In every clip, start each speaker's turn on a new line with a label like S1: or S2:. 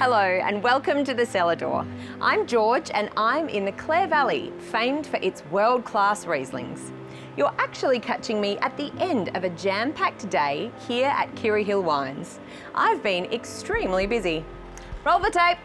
S1: Hello and welcome to the Cellar Door. I'm George and I'm in the Clare Valley, famed for its world-class Rieslings. You're actually catching me at the end of a jam-packed day here at Kirrihill Wines. I've been extremely busy. Roll the tape.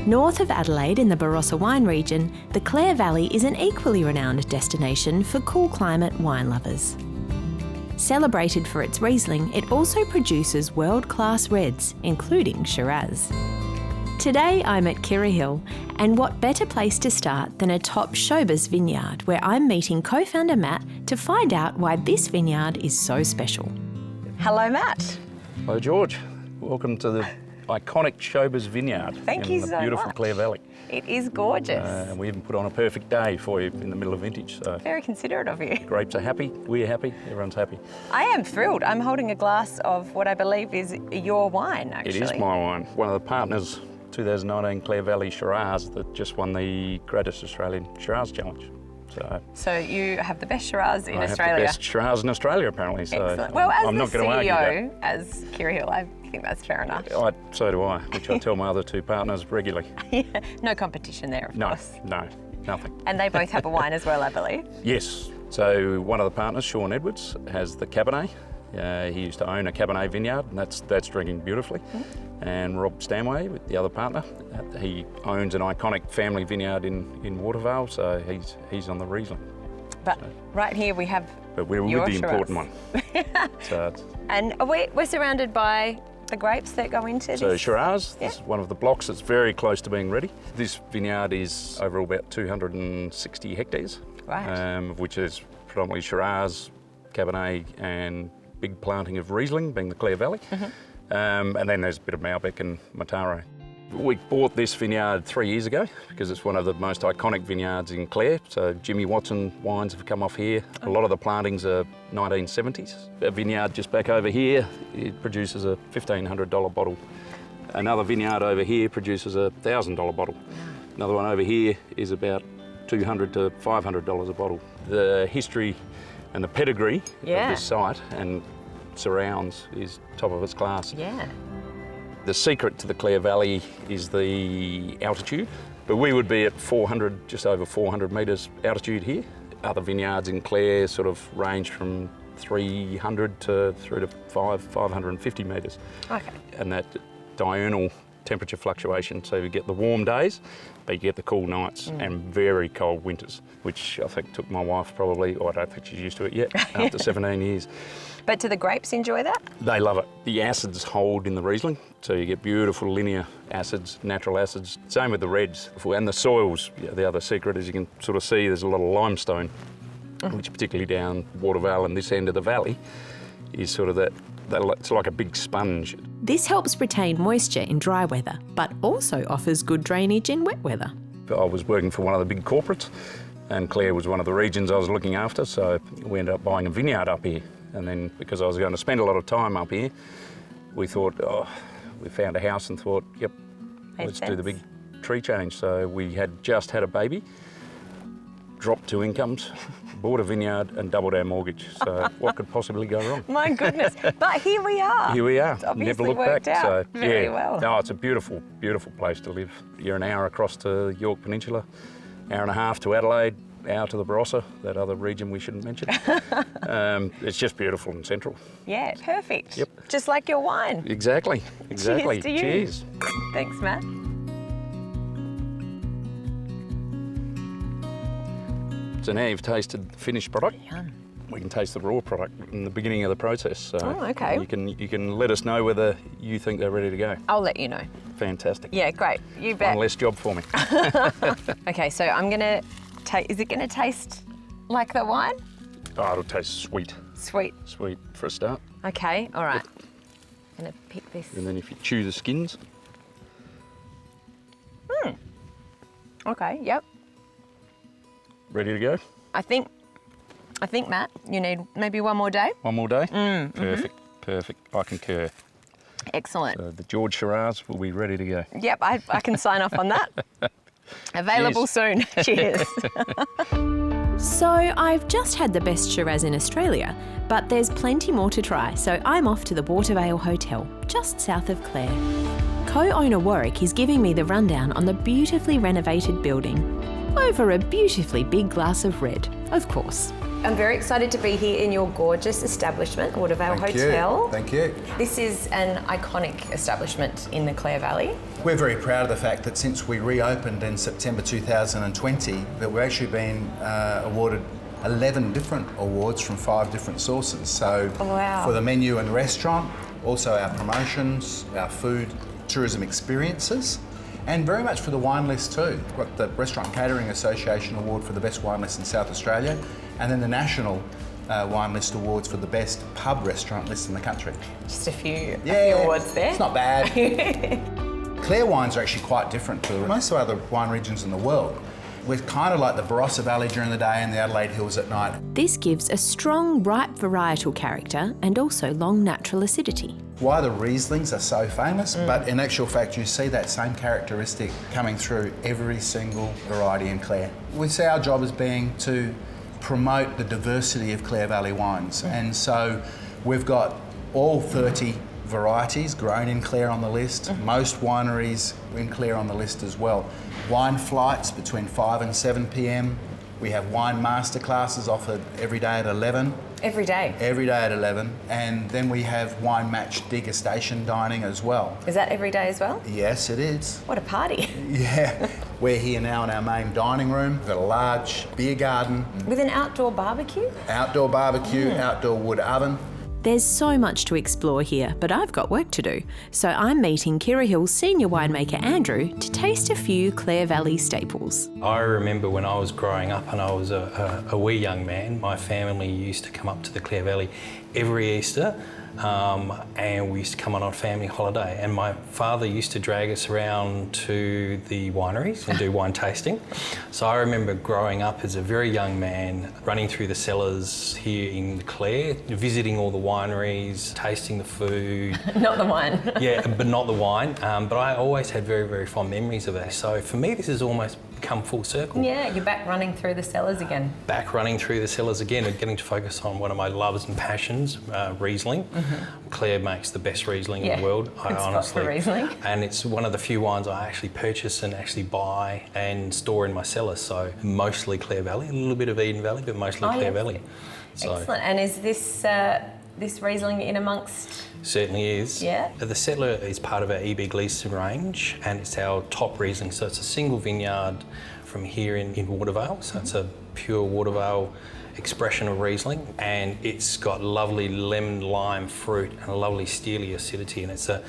S1: North of Adelaide in the Barossa wine region, the Clare Valley is an equally renowned destination for cool climate wine lovers. Celebrated for its Riesling, it also produces world-class reds, including Shiraz. Today I'm at Kirrihill, and what better place to start than atop Schober's vineyard, where I'm meeting co-founder Matt to find out why this vineyard is so special. Hello Matt.
S2: Hello George, welcome to the iconic Schober's vineyard
S1: in the beautiful
S2: Clare Valley.
S1: It is gorgeous.
S2: And we even put on a perfect day for you in the middle of vintage. So
S1: very considerate of you.
S2: Grapes are happy, we're happy, everyone's happy.
S1: I am thrilled. I'm holding a glass of what I believe is your wine, actually.
S2: It is my wine. One of the partners, 2019 Clare Valley Shiraz, that just won the Greatest Australian Shiraz Challenge.
S1: So you have the best Shiraz in Australia.
S2: I have the best Shiraz in Australia, apparently. So
S1: excellent. Well, as
S2: I'm
S1: the
S2: not going to argue
S1: CEO,
S2: that.
S1: as Kirrihill, I think that's fair enough.
S2: So do I, which I tell my other two partners regularly.
S1: Yeah, no competition there, of course.
S2: No, nothing.
S1: And they both have a wine as well, I believe.
S2: Yes. So one of the partners, Sean Edwards, has the Cabernet. He used to own a Cabernet vineyard, and that's drinking beautifully. And Rob Stanway, the other partner, he owns an iconic family vineyard in Watervale, so he's on the Riesling.
S1: But right here we have
S2: But we're with the important one.
S1: And we're surrounded by the grapes that go into this.
S2: So Shiraz, this is one of the blocks that's very close to being ready. This vineyard is over about 260 hectares,
S1: right.
S2: Which is predominantly Shiraz, Cabernet, and big planting of Riesling, being the Clare Valley. And then there's a bit of Malbec and Mataro. We bought this vineyard 3 years ago because it's one of the most iconic vineyards in Clare. So Jimmy Watson wines have come off here. A lot of the plantings are 1970s. A vineyard just back over here, it produces a $1,500 bottle. Another vineyard over here produces a $1,000 bottle. Another one over here is about $200 to $500 a bottle. The history and the pedigree of this site and surrounds is top of its class.
S1: Yeah.
S2: The secret to the Clare Valley is the altitude, but we would be at 400, just over 400 metres altitude here. Other vineyards in Clare sort of range from 300 to through to 550 metres.
S1: Okay.
S2: And that diurnal temperature fluctuation, so you get the warm days, but you get the cool nights and very cold winters, which I think took my wife probably, or I don't think she's used to it yet, after 17 years.
S1: But do the grapes enjoy that?
S2: They love it. The acids hold in the Riesling, so you get beautiful linear acids, natural acids. Same with the reds. And the soils, the other secret is you can sort of see there's a lot of limestone, which particularly down Watervale and this end of the valley is sort of that it's like a big sponge.
S1: This helps retain moisture in dry weather, but also offers good drainage in wet weather.
S2: I was working for one of the big corporates, and Clare was one of the regions I was looking after, so we ended up buying a vineyard up here. And then because I was going to spend a lot of time up here, we thought, we found a house and thought, yep, let's do the big tree change. So we had just had a baby, dropped two incomes, bought a vineyard and doubled our mortgage. So what could possibly go wrong?
S1: My goodness, but here we are.
S2: Here we are,
S1: It's obviously
S2: never looked
S1: worked
S2: back.
S1: out
S2: So
S1: very well.
S2: No, it's a beautiful, beautiful place to live. You're an hour across to York Peninsula, hour and a half to Adelaide, hour to the Barossa, that other region we shouldn't mention. It's just beautiful and central.
S1: Yeah, perfect.
S2: Yep.
S1: Just like your wine.
S2: Exactly.
S1: Cheers to you.
S2: Cheers.
S1: Thanks, Matt.
S2: So now you've tasted the finished product.
S1: Yum.
S2: We can taste the raw product in the beginning of the process. So
S1: okay.
S2: You can let us know whether you think they're ready to go.
S1: I'll let you know.
S2: Fantastic.
S1: Yeah, great. You bet.
S2: One less job for me.
S1: Okay, so I'm gonna taste. Is it gonna taste like the wine?
S2: Oh, it'll taste sweet.
S1: Sweet.
S2: Sweet for a start.
S1: Okay, all right. I'm gonna pick this.
S2: And then if you chew the skins.
S1: Okay, yep.
S2: Ready to go?
S1: I think, Matt, you need maybe one more day.
S2: One more day? Perfect, perfect. I concur.
S1: Excellent.
S2: So the George Shiraz will be ready to go.
S1: Yep, I can sign off on that. Available soon. Cheers. So I've just had the best Shiraz in Australia, but there's plenty more to try, so I'm off to the Watervale Hotel, just south of Clare. Co-owner Warwick is giving me the rundown on the beautifully renovated building, over a beautifully big glass of red, of course. I'm very excited to be here in your gorgeous establishment, Watervale Hotel.
S3: Thank you.
S1: This is an iconic establishment in the Clare Valley.
S3: We're very proud of the fact that since we reopened in September 2020, that we've actually been awarded 11 different awards from 5 different sources. So for the menu and restaurant, also our promotions, our food, tourism experiences, and very much for the wine list too. We've got the Restaurant Catering Association Award for the best wine list in South Australia, and then the National Wine List Awards for the best pub restaurant list in the country.
S1: Just a few awards there.
S3: It's not bad. Clare wines are actually quite different to most of other wine regions in the world. We're kind of like the Barossa Valley during the day and the Adelaide Hills at night.
S1: This gives a strong, ripe varietal character and also long natural acidity.
S3: Why the Rieslings are so famous, but in actual fact you see that same characteristic coming through every single variety in Clare. We see our job as being to promote the diversity of Clare Valley wines, and so we've got all 30 varieties grown in Clare on the list, most wineries in Clare on the list as well. Wine flights between 5 and 7 p.m. We have wine masterclasses offered every day at 11.
S1: Every day?
S3: Every day at 11. And then we have wine match degustation dining as well.
S1: Is that every day as well?
S3: Yes, it is.
S1: What a party.
S3: Yeah. We're here now in our main dining room. We've got a large beer garden.
S1: With an outdoor barbecue?
S3: Outdoor barbecue, outdoor wood oven.
S1: There's so much to explore here, but I've got work to do. So I'm meeting Kirrihill's senior winemaker Andrew to taste a few Clare Valley staples.
S4: I remember when I was growing up and I was a wee young man, my family used to come up to the Clare Valley every Easter and we used to come on a family holiday, and my father used to drag us around to the wineries and do wine tasting. So I remember growing up as a very young man, running through the cellars here in Clare, visiting all the wineries, tasting the food.
S1: Not the wine.
S4: Yeah, but not the wine. But I always had very, very fond memories of it. So for me, this has almost come full circle.
S1: Yeah, you're back running through the cellars again.
S4: Back running through the cellars again and getting to focus on one of my loves and passions, Riesling. Clare makes the best Riesling in the world, I honestly.
S1: For Riesling.
S4: And it's one of the few wines I actually purchase and actually buy and store in my cellar. So mostly Clare Valley, a little bit of Eden Valley, but mostly Clare Valley. So,
S1: excellent. And is this Riesling in amongst?
S4: Certainly is.
S1: Yeah.
S4: The Cellar is part of our E.B. Gleeson range, and it's our top Riesling. So it's a single vineyard from here in Watervale. So it's a pure Watervale expression of Riesling, and it's got lovely lemon lime fruit and a lovely steely acidity. And it's for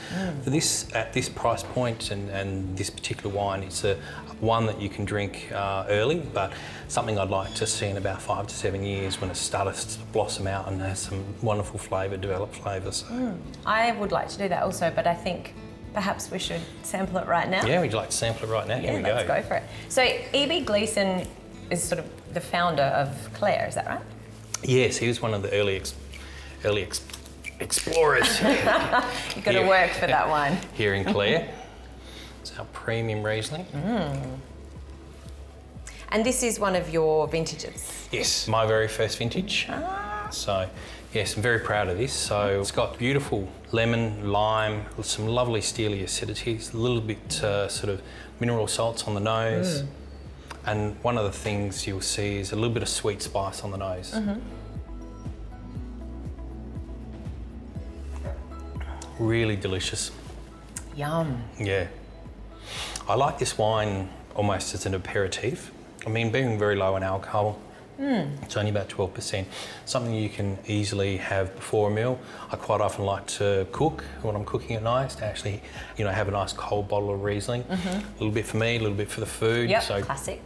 S4: this at this price point and this particular wine, it's a one that you can drink early, but something I'd like to see in about 5 to 7 years when it starts to blossom out and has some wonderful flavour, developed flavours.
S1: I would like to do that also, but I think perhaps we should sample it right now.
S4: Yeah, would you like to sample it right now?
S1: Yeah,
S4: Here we go.
S1: let's go for it. So E.B. Gleeson is sort of the founder of Clare, is that right?
S4: Yes, he was one of the early explorers.
S1: You've got to work for that one.
S4: Here in Clare. It's our premium Riesling.
S1: And this is one of your vintages?
S4: Yes, my very first vintage. So, yes, I'm very proud of this. So it's got beautiful lemon, lime, some lovely steely acidities, a little bit sort of mineral salts on the nose. And one of the things you'll see is a little bit of sweet spice on the nose. Really delicious.
S1: Yum.
S4: Yeah. I like this wine almost as an aperitif. I mean, being very low in alcohol, It's only about 12%. Something you can easily have before a meal. I quite often like to cook when I'm cooking at night, to actually, have a nice cold bottle of Riesling. A little bit for me, a little bit for the food.
S1: Yep,
S4: so
S1: classic.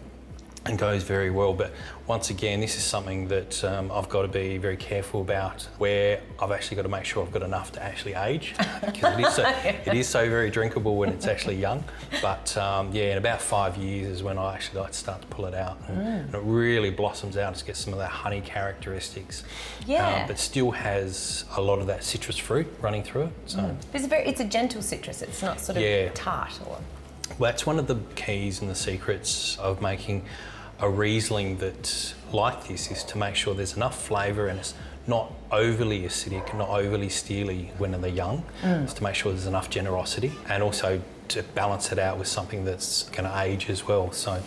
S4: And goes very well. But once again, this is something that I've got to be very careful about, where I've actually got to make sure I've got enough to actually age, because it is so very drinkable when it's actually young. But in about 5 years is when I actually like to start to pull it out, and it really blossoms out to get some of that honey characteristics.
S1: Yeah.
S4: But still has a lot of that citrus fruit running through it. So
S1: It's a gentle citrus. It's not sort of tart or.
S4: Well, that's one of the keys and the secrets of making a Riesling that's like this, is to make sure there's enough flavour and it's not overly acidic, not overly steely when they're young. It's to make sure there's enough generosity, and also to balance it out with something that's going to age as well. So,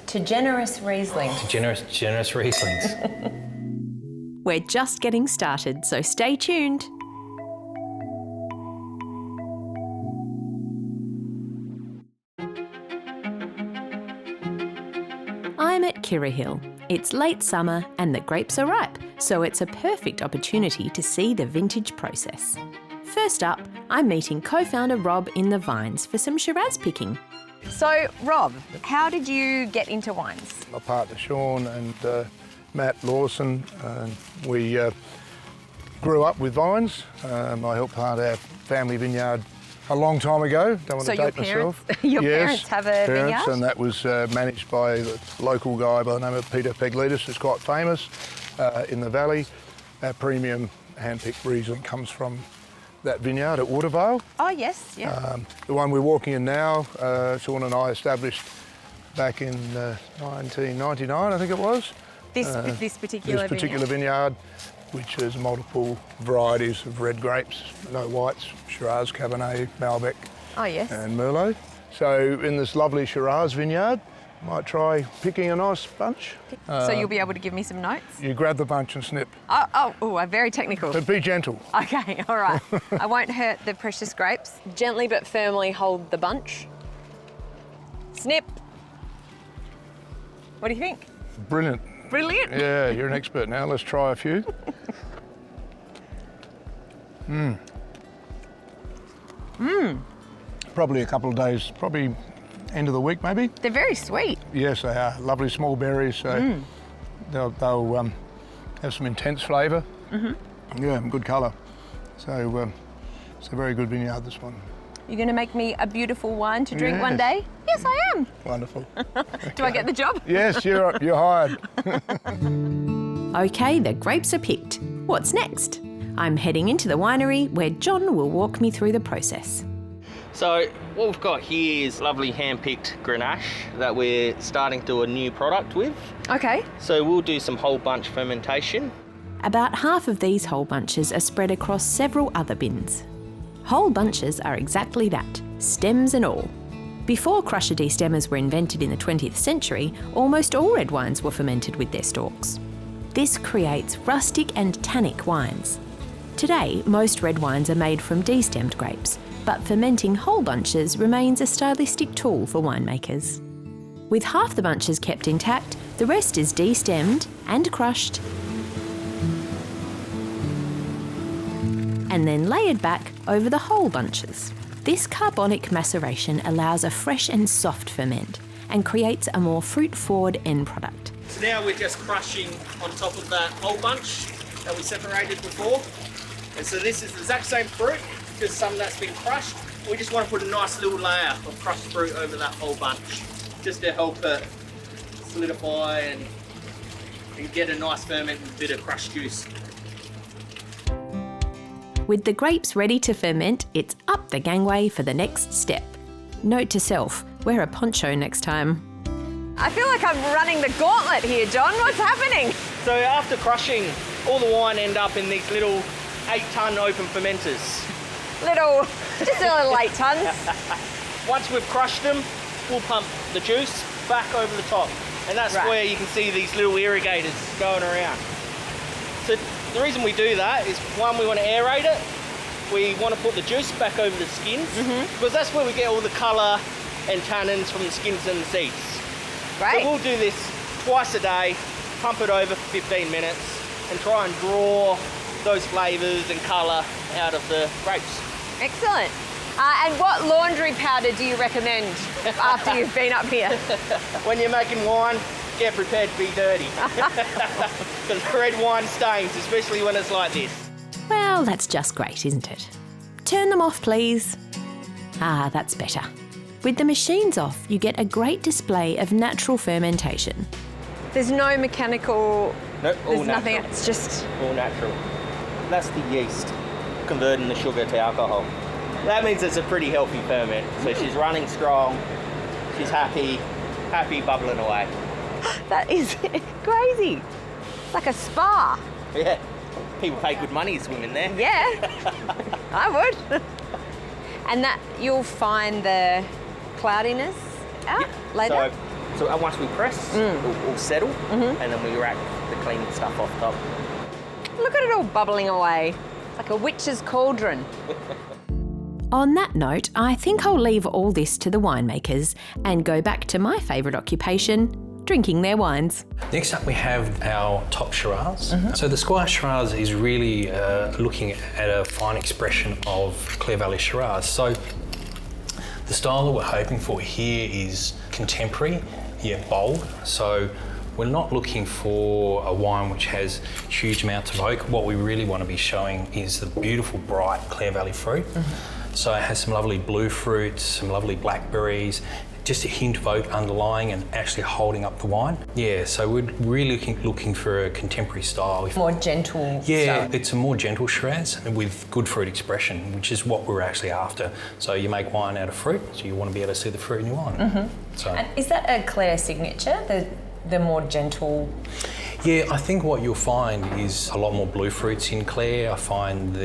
S1: To generous Riesling.
S4: To generous Rieslings.
S1: We're just getting started, so stay tuned. I'm at Kirrihill. It's late summer and the grapes are ripe, so it's a perfect opportunity to see the vintage process. First up, I'm meeting co-founder Rob in the vines for some Shiraz picking. So, Rob, how did you get into wines?
S5: My partner Sean and Matt Lawson, we grew up with vines. I helped plant our family vineyard a long time ago. Don't want to date myself.
S1: Your parents have a vineyard?
S5: And that was managed by a local guy by the name of Peter Peglitis, who's quite famous in the valley. Our premium hand-picked Riesling comes from that vineyard at Watervale.
S1: Oh, yes, yeah.
S5: The one we're walking in now, Sean and I established back in 1999, I think it was.
S1: This particular
S5: vineyard, which has multiple varieties of red grapes, no whites, Shiraz, Cabernet, Malbec, and Merlot. So in this lovely Shiraz vineyard, might try picking a nice bunch.
S1: So you'll be able to give me some notes?
S5: You grab the bunch and snip.
S1: I'm very technical.
S5: But be gentle.
S1: Okay, all right. I won't hurt the precious grapes. Gently but firmly hold the bunch. Snip. What do you think?
S5: Brilliant.
S1: Brilliant.
S5: Yeah, you're an expert now. Let's try a few. Probably a couple of days, probably end of the week maybe.
S1: They're very sweet.
S5: Yes, they are. Lovely small berries, so they'll have some intense flavour. Yeah, and good colour. So it's a very good vineyard, this one.
S1: You're going to make me a beautiful wine to drink one day? Yes, I am.
S5: Wonderful.
S1: Do I get the job?
S5: Yes, you're hired.
S1: Okay, the grapes are picked. What's next? I'm heading into the winery where John will walk me through the process.
S6: So what we've got here is lovely hand-picked Grenache that we're starting to do a new product with.
S1: Okay.
S6: So we'll do some whole bunch fermentation.
S1: About half of these whole bunches are spread across several other bins. Whole bunches are exactly that, stems and all. Before crusher destemmers were invented in the 20th century, almost all red wines were fermented with their stalks. This creates rustic and tannic wines. Today, most red wines are made from destemmed grapes, but fermenting whole bunches remains a stylistic tool for winemakers. With half the bunches kept intact, the rest is destemmed and crushed, and then layered back over the whole bunches. This carbonic maceration allows a fresh and soft ferment and creates a more fruit-forward end product.
S6: So now we're just crushing on top of that whole bunch that we separated before. And so this is the exact same fruit, just some that's been crushed. We just want to put a nice little layer of crushed fruit over that whole bunch, just to help it solidify and get a nice ferment with a bit of crushed juice.
S1: With the grapes ready to ferment, it's up the gangway for the next step. Note to self, wear a poncho next time. I feel like I'm running the gauntlet here, John. What's happening?
S6: So after crushing, all the wine end up in these little 8-ton open fermenters.
S1: Just a little 8 tons.
S6: Once we've crushed them, we'll pump the juice back over the top. And that's where you can see these little irrigators going around. So the reason we do that is, one, we want to aerate it. We want to put the juice back over the skins, because that's where we get all the colour and tannins from the skins and the seeds.
S1: Right.
S6: So we'll do this twice a day, pump it over for 15 minutes and try and draw those flavours and colour out of the grapes.
S7: Excellent. And what laundry powder do you recommend after you've been up here?
S6: When you're making wine, get prepared to be dirty. Because red wine stains, especially when it's like this.
S1: Well, that's just great, isn't it? Turn them off, please. Ah, that's better. With the machines off, you get a great display of natural fermentation.
S7: There's no mechanical...
S6: Nope, all
S7: there's nothing,
S6: natural.
S7: it's just...
S6: All natural. That's the yeast converting the sugar to alcohol. That means it's a pretty healthy ferment. So she's running strong, she's happy bubbling away.
S7: That is crazy. It's like a spa.
S6: Yeah, people pay good money to swim in there.
S7: Yeah, I would. And that you'll find the cloudiness out later?
S6: So once we press, we'll settle, and then we rack the clean stuff off top.
S7: Look at it all bubbling away. It's like a witch's cauldron.
S1: On that note, I think I'll leave all this to the winemakers and go back to my favourite occupation, drinking their wines.
S4: Next up we have our top Shiraz. So the Squire Shiraz is really looking at a fine expression of Clare Valley Shiraz. So the style that we're hoping for here is contemporary yet bold. So we're not looking for a wine which has huge amounts of oak. What we really want to be showing is the beautiful bright Clare Valley fruit. So it has some lovely blue fruits, some lovely blackberries, just a hint of oak underlying and actually holding up the wine. Yeah, so we're really looking for a contemporary style.
S7: More gentle
S4: Yeah,
S7: style.
S4: it's a more gentle Shiraz with good fruit expression, which is what we're actually after. So you make wine out of fruit, so you want to be able to see the fruit in your wine. So,
S8: And is that a Clare signature, the more gentle?
S4: yeah, I think what you'll find is a lot more blue fruits in Clare. I find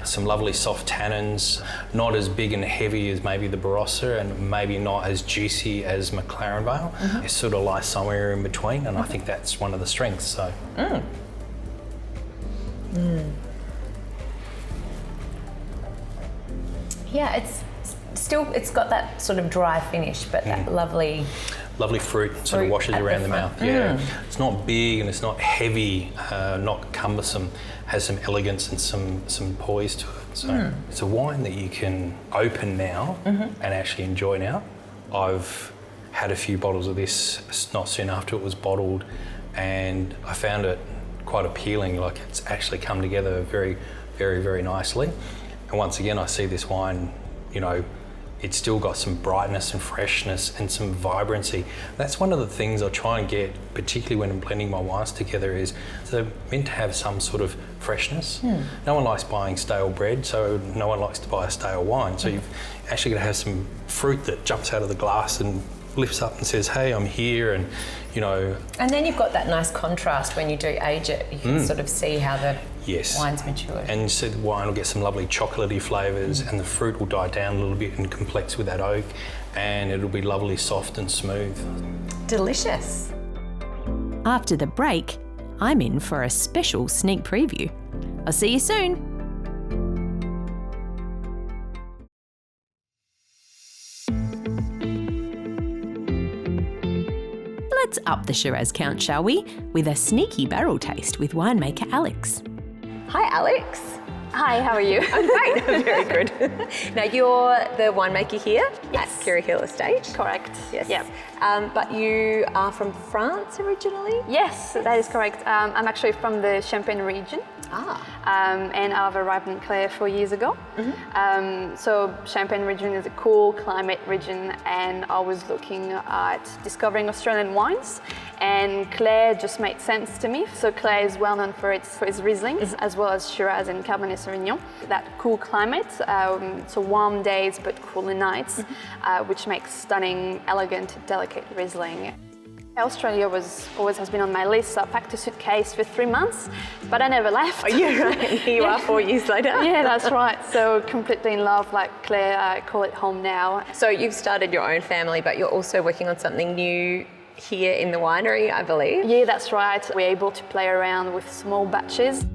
S4: some lovely soft tannins, not as big and heavy as maybe the Barossa and maybe not as juicy as McLaren Vale. It sort of lies somewhere in between, and I think that's one of the strengths. So.
S8: Yeah, it's got that sort of dry finish, but that lovely
S4: Lovely fruit sort of washes
S8: at the
S4: around the
S8: front.
S4: mouth. Yeah, it's not big and it's not heavy, not cumbersome. Has some elegance and some poise to it. So it's a wine that you can open now and actually enjoy now. I've had a few bottles of this not soon after it was bottled, and I found it quite appealing. Like it's actually come together very, very, very nicely. And once again, I see this wine, you know, it's still got some brightness and freshness and some vibrancy. That's one of the things I try and get, particularly when I'm blending my wines together, is they're meant to have some sort of freshness. No one likes buying stale bread, so no one likes to buy a stale wine. So you've actually got to have some fruit that jumps out of the glass and lifts up and says, hey, I'm here, and you know.
S8: And then you've got that nice contrast when you do age it. You can sort of see how the wine's matured.
S4: And so the wine will get some lovely chocolatey flavours, and the fruit will die down a little bit and complex with that oak, and it'll be lovely soft and smooth.
S8: Delicious.
S1: After the break, I'm in for a special sneak preview. I'll see you soon. Let's up the Shiraz count, shall we? With a sneaky barrel taste with winemaker Alex.
S7: Hi, Alex.
S9: Hi, how are you?
S7: I'm great. I'm very good. Now, you're the winemaker here
S9: Yes.
S7: at Kirrihill Estate.
S9: Correct.
S7: Yes.
S9: Yep.
S7: But you are from France originally?
S9: Yes, that is correct. I'm actually from the Champagne region. And I've arrived in Clare 4 years ago. So Champagne region is a cool climate region, and I was looking at discovering Australian wines, and Clare just made sense to me. So Clare is well known for its Rieslings, as well as Shiraz and Cabernet Sauvignon. That cool climate, so warm days but cooler nights, which makes stunning, elegant, delicate Riesling. Australia always has been on my list, so I packed a suitcase for 3 months, but I never left.
S7: Oh, yeah, right. Here you are 4 years later.
S9: Yeah, that's right. So completely in love, like Claire, I call it home now.
S7: So you've started your own family, but you're also working on something new here in the winery, I believe.
S9: Yeah, that's right. We're able to play around with small batches.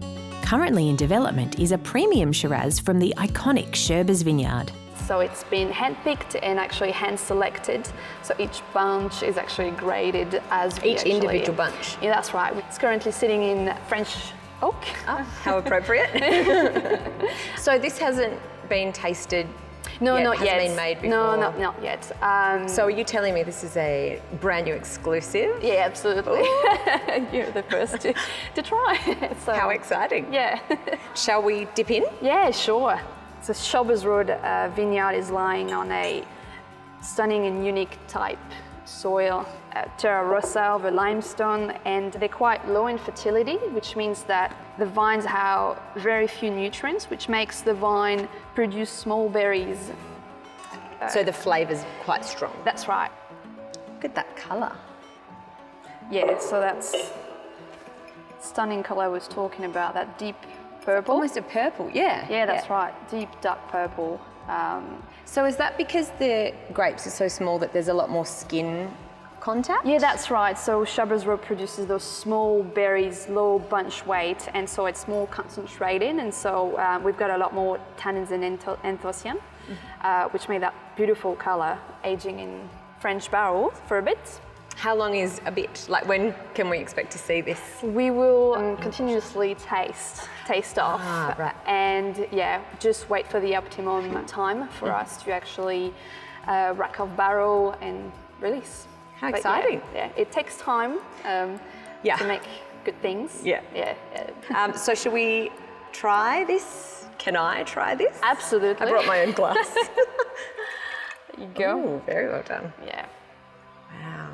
S1: Currently in development is a premium Shiraz from the iconic Sherbers vineyard.
S9: So it's been hand-picked and actually hand-selected. So each bunch is actually graded as
S7: each individual bunch.
S9: Yeah, that's right. It's currently sitting in French oak.
S7: Oh, how appropriate. So this hasn't been tasted.
S9: No,
S7: yet,
S9: not
S7: hasn't
S9: yet.
S7: been made before?
S9: No, not yet.
S7: So are you telling me this is a brand new exclusive?
S9: Yeah, absolutely. You're the first to try. So,
S7: how exciting.
S9: Yeah.
S7: Shall we dip in?
S9: Yeah, sure. So Shoppers Road vineyard is lying on a stunning and unique type soil, terra rossa over limestone, and they're quite low in fertility, which means that the vines have very few nutrients, which makes the vine produce small berries.
S7: So the flavour's quite strong.
S9: That's right.
S7: Look at that colour.
S9: Yeah, so that's stunning colour I was talking about, that deep purple.
S7: Almost a purple, yeah.
S9: Yeah, that's right, deep dark purple.
S7: So is that because the grapes are so small that there's a lot more skin contact?
S9: Yeah, that's right. So Shoppers Road produces those small berries, low bunch weight, and so it's more concentrated, and so we've got a lot more tannins and anthocyane, which made that beautiful colour, aging in French barrels for a bit.
S7: How long is a bit? Like, when can we expect to see this?
S9: We will continuously taste off,
S7: right.
S9: and yeah, just wait for the optimum time for us to actually rack off barrel and release.
S7: How exciting!
S9: Yeah, it takes time to make good things.
S7: Yeah. So should we try this? Can I try this?
S9: Absolutely.
S7: I brought my own glass.
S9: There you go.
S7: Ooh, very well done.
S9: Yeah.
S7: Wow.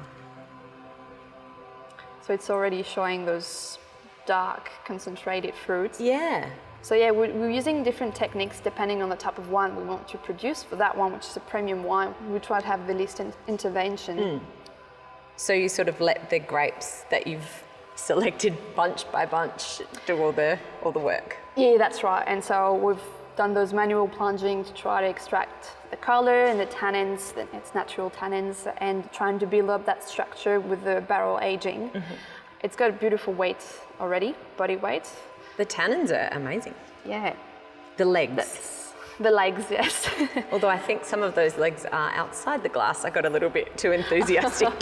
S9: So it's already showing those dark, concentrated fruits.
S7: Yeah.
S9: So yeah, we're using different techniques depending on the type of wine we want to produce. For that one, which is a premium wine, we try to have the least intervention.
S7: So you sort of let the grapes that you've selected bunch by bunch do all the work?
S9: Yeah, that's right. And so we've done those manual plunging to try to extract the color and the tannins, its natural tannins, and trying to build up that structure with the barrel aging. It's got a beautiful weight already, body weight.
S7: The tannins are amazing.
S9: Yeah.
S7: The legs.
S9: The legs, yes.
S7: Although I think some of those legs are outside the glass. I got a little bit too enthusiastic.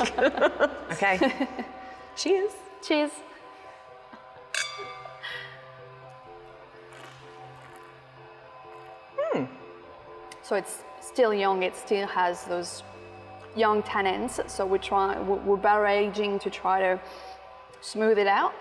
S7: Okay. Cheers.
S9: Cheers. So it's still young, it still has those young tannins. So we're barrel aging to try to smooth it out.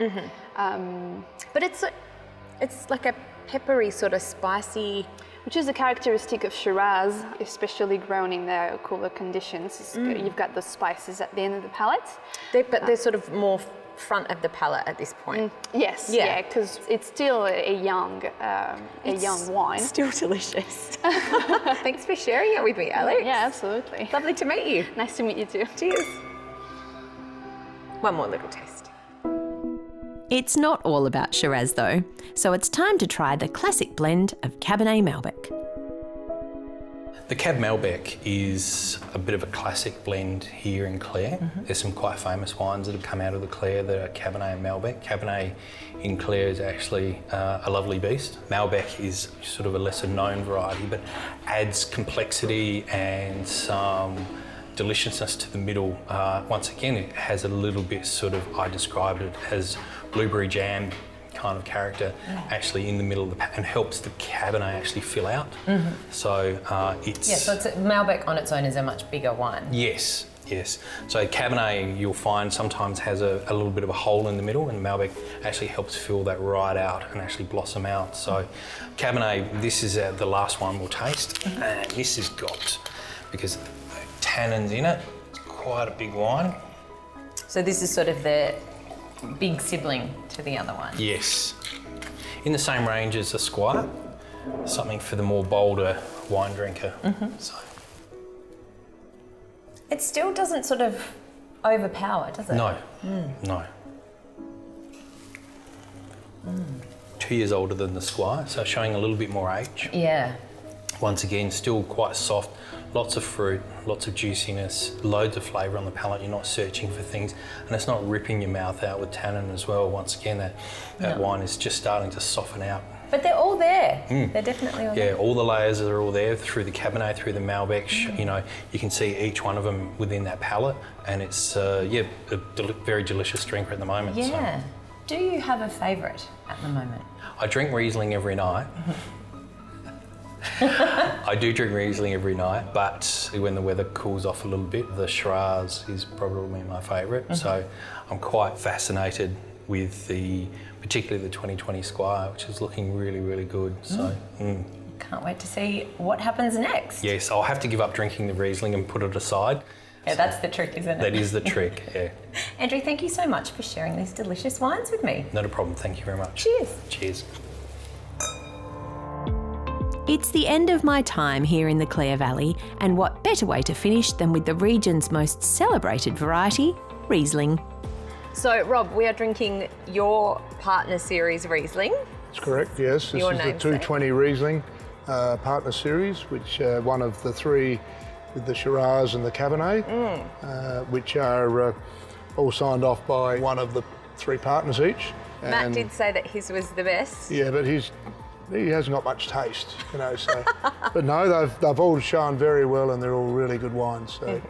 S7: But it's like a peppery, sort of spicy.
S9: Which is a characteristic of Shiraz, especially grown in the cooler conditions. You've got the spices at the end of the palate.
S7: But they're sort of more front of the palate at this point.
S9: Yes, yeah, because it's still a young wine.
S7: Still delicious. Thanks for sharing it with me, Alex.
S9: Yeah, absolutely.
S7: Lovely to meet you.
S9: Nice to meet you too.
S7: Cheers. One more little taste.
S1: It's not all about Shiraz though, so it's time to try the classic blend of Cabernet Malbec.
S4: The Cab Malbec is a bit of a classic blend here in Clare. There's some quite famous wines that have come out of the Clare that are Cabernet and Malbec. Cabernet in Clare is actually a lovely beast. Malbec is sort of a lesser known variety, but adds complexity and some deliciousness to the middle. Once again, it has a little bit sort of, I described it as blueberry jam kind of character actually in the middle of the and helps the Cabernet actually fill out. So it's...
S8: Yeah, so Malbec on its own is a much bigger wine.
S4: Yes. So Cabernet you'll find sometimes has a little bit of a hole in the middle, and Malbec actually helps fill that right out and actually blossom out. So Cabernet, this is the last one we'll taste, and this has got, because the tannins in it, it's quite a big wine.
S8: So this is sort of the big sibling to the other one.
S4: Yes. In the same range as the Squire, something for the more bolder wine drinker. So.
S8: It still doesn't sort of overpower, does it?
S4: No, no. 2 years older than the Squire, so showing a little bit more age.
S8: Yeah.
S4: Once again, still quite soft, lots of fruit, lots of juiciness, loads of flavour on the palate. You're not searching for things, and it's not ripping your mouth out with tannin as well. Once again, that wine is just starting to soften out.
S8: But they're all there. They're definitely all there.
S4: Yeah, all the layers are all there through the Cabernet, through the Malbec. You know, you can see each one of them within that palette, and it's a very delicious drink at the moment.
S8: Yeah.
S4: So.
S8: Do you have a favourite at the moment?
S4: I drink Riesling every night. I do drink Riesling every night, but when the weather cools off a little bit, the Shiraz is probably my favourite. So I'm quite fascinated with particularly the 2020 Squire, which is looking really, really good. So,
S8: Can't wait to see what happens next.
S4: Yes, I'll have to give up drinking the Riesling and put it aside.
S8: Yeah, that's the trick, isn't it?
S4: That is the trick, yeah.
S8: Andrew, thank you so much for sharing these delicious wines with me.
S4: Not a problem, thank you very much.
S8: Cheers.
S4: Cheers.
S1: It's the end of my time here in the Clare Valley, and what better way to finish than with the region's most celebrated variety, Riesling.
S7: So, Rob, we are drinking your Partner Series Riesling.
S5: That's correct, yes. This is the 220 Riesling Partner Series, which one of the three with the Shiraz and the Cabernet, which are all signed off by one of the three partners each.
S7: Matt did say that his was the best.
S5: Yeah, but he hasn't got much taste, you know. So, but no, they've all shown very well, and they're all really good wines. So,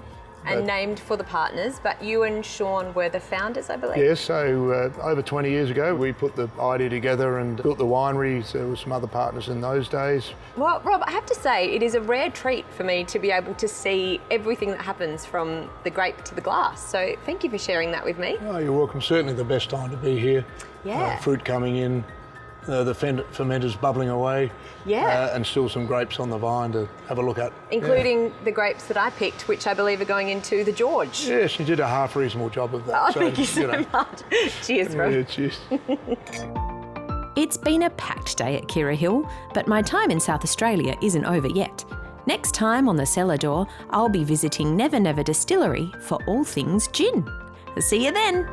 S7: and named for the partners, but you and Sean were the founders, I believe.
S5: Yes. So over 20 years ago, we put the idea together and built the winery. There were some other partners in those days.
S7: Well, Rob, I have to say it is a rare treat for me to be able to see everything that happens from the grape to the glass. So thank you for sharing that with me.
S5: Oh, you're welcome. Certainly the best time to be here.
S7: Yeah.
S5: Fruit coming in. The fermenters bubbling away, and still some grapes on the vine to have a look at.
S7: Including the grapes that I picked, which I believe are going into the George.
S5: Yes, you did a half reasonable job of that.
S7: Oh, thank you so much. Cheers, Rob.
S5: Yeah, cheers.
S1: It's been a packed day at Kirrihill, but my time in South Australia isn't over yet. Next time on the Cellar Door, I'll be visiting Never Never Distillery for all things gin. See you then.